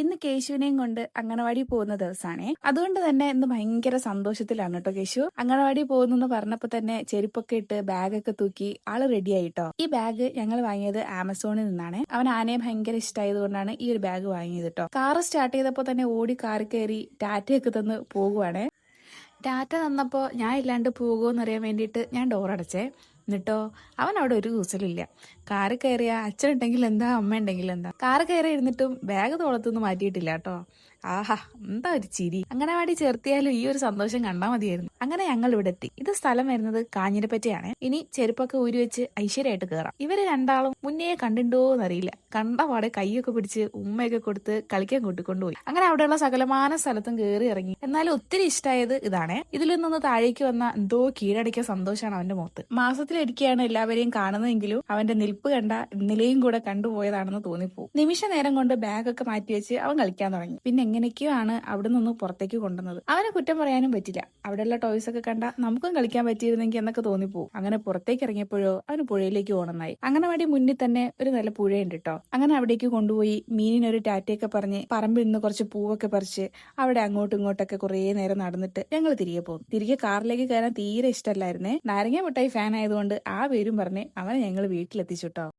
ഇന്ന് കേശുവിനെയും കൊണ്ട് അംഗനവാടി പോകുന്ന ദിവസമാണേ. അതുകൊണ്ട് തന്നെ ഇന്ന് ഭയങ്കര സന്തോഷത്തിലാണ് കേട്ടോ കേശു. അംഗനവാടി പോകുന്നു പറഞ്ഞപ്പോ തന്നെ ചെരുപ്പൊക്കെ ഇട്ട് ബാഗൊക്കെ തൂക്കി ആള് റെഡി ആയിട്ടോ. ഈ ബാഗ് ഞങ്ങൾ വാങ്ങിയത് ആമസോണിൽ നിന്നാണ്. അവൻ ആനയെ ഭയങ്കര ഇഷ്ടമായതുകൊണ്ടാണ് ഈ ഒരു ബാഗ് വാങ്ങിയത് കേട്ടോ. കാറ് സ്റ്റാർട്ട് ചെയ്തപ്പോ തന്നെ ഓടി കാറി കയറി ടാറ്റയൊക്കെ തന്ന് പോകുവാണേ. ടാറ്റ തന്നപ്പോൾ ഞാൻ ഇല്ലാണ്ട് പോകുമെന്നറിയാൻ വേണ്ടിയിട്ട് ഞാൻ ഡോറടച്ചേ. എന്നിട്ടോ അവൻ അവിടെ ഒരു കൂസലില്ല. കാറ് കയറിയ അച്ഛനുണ്ടെങ്കിൽ എന്താ, അമ്മ ഉണ്ടെങ്കിൽ എന്താ. കാറ് കയറി ഇരുന്നിട്ടും ബാഗ് തോളത്തുനിന്ന് മാറ്റിയിട്ടില്ല കേട്ടോ. ആഹാ, എന്താ ഒരു ചിരി. അംഗനവാടി ചേർത്തിയാലും ഈ ഒരു സന്തോഷം കണ്ടാൽ മതിയായിരുന്നു. അങ്ങനെ ഞങ്ങൾ ഇവിടെ എത്തി. ഇത് സ്ഥലം വരുന്നത് കാഞ്ഞിരപ്പറ്റയാണ്. ഇനി ചെരുപ്പൊക്കെ ഊരി വെച്ച് ഐശ്വര്യമായിട്ട് കയറാം. ഇവര് രണ്ടാളും മുന്നേ കണ്ടിട്ടുണ്ടോന്നറിയില്ല. കണ്ട പാടെ കൈയൊക്കെ പിടിച്ച് ഉമ്മയൊക്കെ കൊടുത്ത് കളിക്കാൻ കൂട്ടിക്കൊണ്ടുപോയി. അങ്ങനെ അവിടെയുള്ള സകലമാന സ്ഥലത്തും കയറി ഇറങ്ങി. എന്നാലും ഒത്തിരി ഇഷ്ടമായത് ഇതാണ്. ഇതിൽ നിന്ന് താഴേക്ക് വന്ന എന്തോ കീഴടക്കിയ സന്തോഷമാണ് അവന്റെ മുഖത്ത്. മാസത്തിലൊരിക്കലാണ് എല്ലാവരെയും കാണുന്നതെങ്കിലും അവന്റെ നിൽപ്പ് കണ്ട ഇന്നലെയും കൂടെ കണ്ടുപോയതാണെന്ന് തോന്നിപ്പോകും. നിമിഷ നേരം കൊണ്ട് ബാഗൊക്കെ മാറ്റി വെച്ച് അവൻ കളിക്കാൻ തുടങ്ങി. പിന്നെ എങ്ങനെയൊക്കെയോ ആണ് അവിടെ നിന്ന് പുറത്തേക്ക് കൊണ്ടുവന്നത്. അവനെ കുറ്റം പറയാനും പറ്റില്ല. അവിടെയുള്ള ടോയ്സ് ഒക്കെ കണ്ട നമുക്കും കളിക്കാൻ പറ്റിയിരുന്നെങ്കിൽ എന്നൊക്കെ തോന്നിപ്പോകും. അങ്ങനെ പുറത്തേക്ക് ഇറങ്ങിയപ്പോഴോ അവന് പുഴയിലേക്ക് ഓണന്നായി. അംഗനവാടി മുന്നിൽ തന്നെ ഒരു നല്ല പുഴയുണ്ട് കേട്ടോ. അങ്ങനെ അവിടേക്ക് കൊണ്ടുപോയി മീനിനൊരു ടാറ്റയൊക്കെ പറഞ്ഞ് പറമ്പിൽ നിന്ന് കുറച്ച് പൂവൊക്കെ പറിച്ച് അവിടെ അങ്ങോട്ടും ഇങ്ങോട്ടൊക്കെ കുറേ നേരം നടന്നിട്ട് ഞങ്ങൾ തിരികെ പോകും. തിരികെ കാറിലേക്ക് കയറാൻ തീരെ ഇഷ്ടമല്ലായിരുന്നേ. നാരങ്ങ മിഠായി ഫാൻ ആയതുകൊണ്ട് ആ പേരും പറഞ്ഞ് അവനെ ഞങ്ങൾ വീട്ടിലെത്തിച്ചു കേട്ടോ.